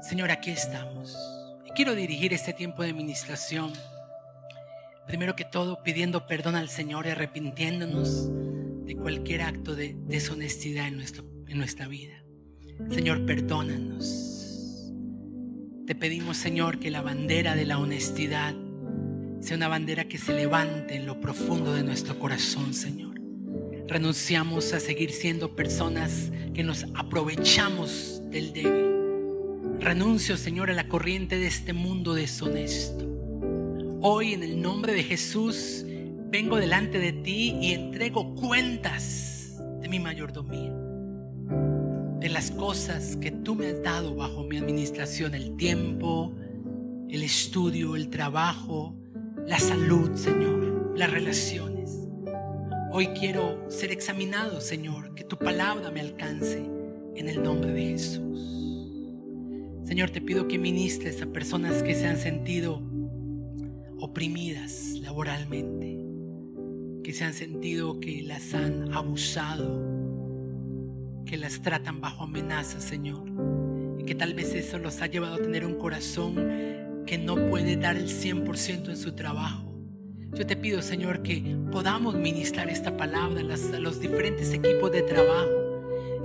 Speaker 3: Señor, aquí estamos. Y quiero dirigir este tiempo de ministración, primero que todo pidiendo perdón al Señor y arrepintiéndonos de cualquier acto de deshonestidad en nuestra vida. Señor, perdónanos. Te pedimos, Señor, que la bandera de la honestidad sea una bandera que se levante en lo profundo de nuestro corazón, Señor. Renunciamos a seguir siendo personas que nos aprovechamos del débil. Renuncio, Señor, a la corriente de este mundo deshonesto. Hoy, en el nombre de Jesús, vengo delante de ti y entrego cuentas de mi mayordomía, de las cosas que tú me has dado bajo mi administración: el tiempo, el estudio, el trabajo, la salud, Señor, las relaciones. Hoy quiero ser examinado, Señor, que tu palabra me alcance en el nombre de Jesús. Señor, te pido que ministres a personas que se han sentido oprimidas laboralmente, que se han sentido que las han abusado, que las tratan bajo amenaza, Señor, y que tal vez eso los ha llevado a tener un corazón que no puede dar el 100% en su trabajo. Yo te pido, Señor, que podamos ministrar esta palabra a los diferentes equipos de trabajo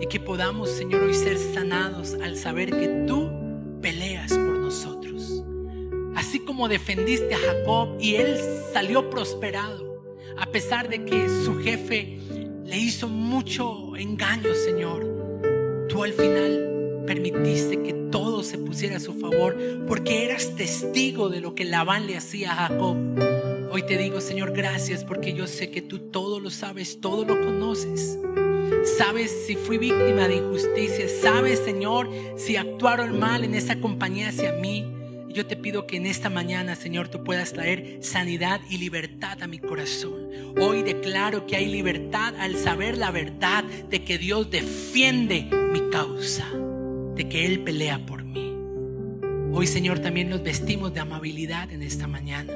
Speaker 3: y que podamos, Señor, hoy ser sanados al saber que tú peleas por nosotros. Así como defendiste a Jacob y él salió prosperado, a pesar de que su jefe le hizo mucho engaño, Señor, tú al final permitiste que todo se pusiera a su favor porque eras testigo de lo que Labán le hacía a Jacob. Hoy te digo, Señor, gracias, porque yo sé que tú todo lo sabes, todo lo conoces. Sabes si fui víctima de injusticia, sabes, Señor, si actuaron mal en esa compañía hacia mí. Y yo te pido que en esta mañana, Señor, tú puedas traer sanidad y libertad a mi corazón. Hoy declaro que hay libertad al saber la verdad de que Dios defiende mi causa, de que Él pelea por mí. Hoy, Señor, también nos vestimos de amabilidad en esta mañana.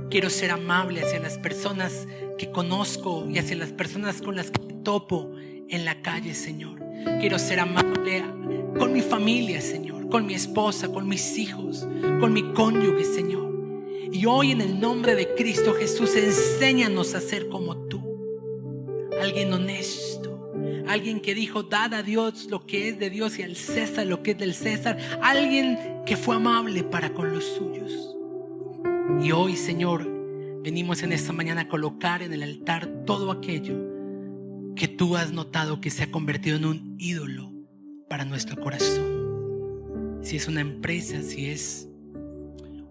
Speaker 3: Quiero ser amable hacia las personas que conozco y hacia las personas con las que topo en la calle, Señor. Quiero ser amable con mi familia, Señor, con mi esposa, con mis hijos, con mi cónyuge, Señor. Y hoy, en el nombre de Cristo Jesús, enséñanos a ser como tú. Alguien honesto, alguien que dijo: dad a Dios lo que es de Dios y al César lo que es del César. Alguien que fue amable para con los suyos. Y hoy, Señor, venimos en esta mañana a colocar en el altar todo aquello que tú has notado que se ha convertido en un ídolo para nuestro corazón. Si es una empresa, si es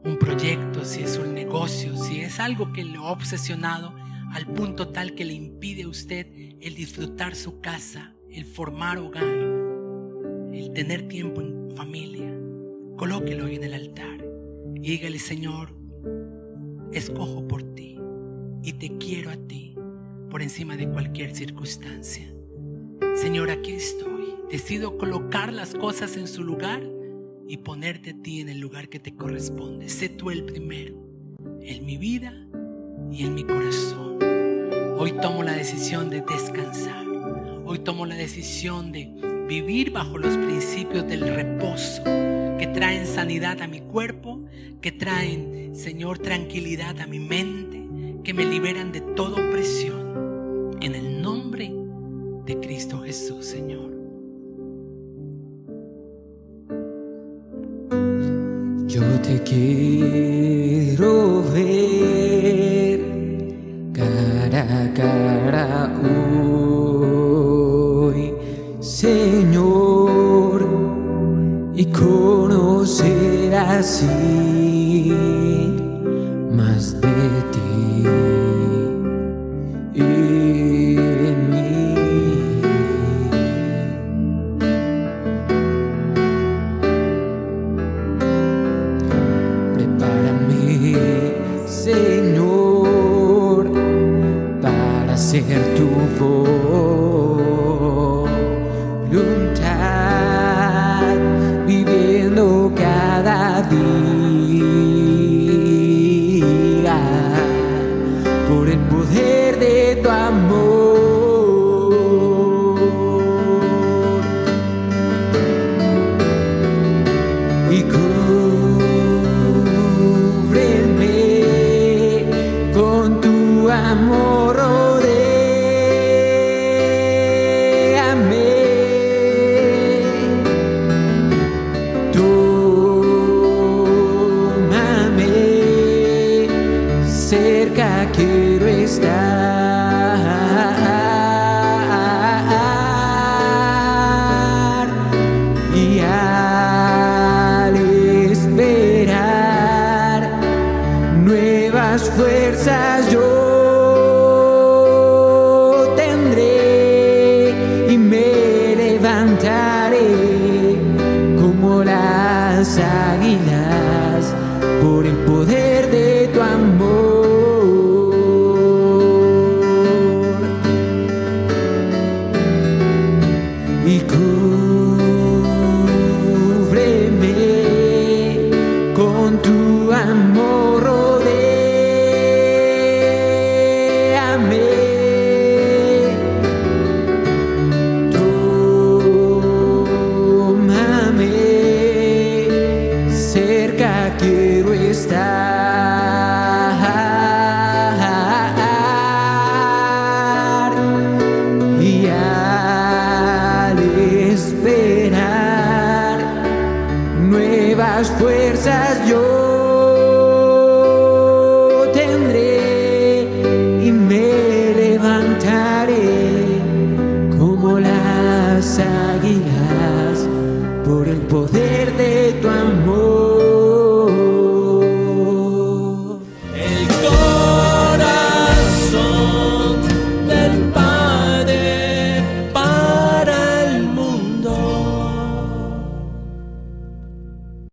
Speaker 3: un proyecto, si es un negocio, si es algo que le ha obsesionado al punto tal que le impide a usted el disfrutar su casa, el formar hogar, el tener tiempo en familia, colóquelo hoy en el altar y dígale: Señor, escojo por ti y te quiero a ti por encima de cualquier circunstancia. Señor, aquí estoy. Decido colocar las cosas en su lugar y ponerte a ti en el lugar que te corresponde. Sé tú el primero en mi vida y en mi corazón. Hoy tomo la decisión de descansar. Hoy tomo la decisión de vivir bajo los principios del reposo, que traen sanidad a mi cuerpo, que traen, Señor, tranquilidad a mi mente, que me liberan de toda opresión. En el nombre de Cristo Jesús, Señor.
Speaker 1: Yo te quiero ver cara a cara hoy, Señor, y conocer así más de ti en mí. Prepárame, Señor, para hacer tu voz.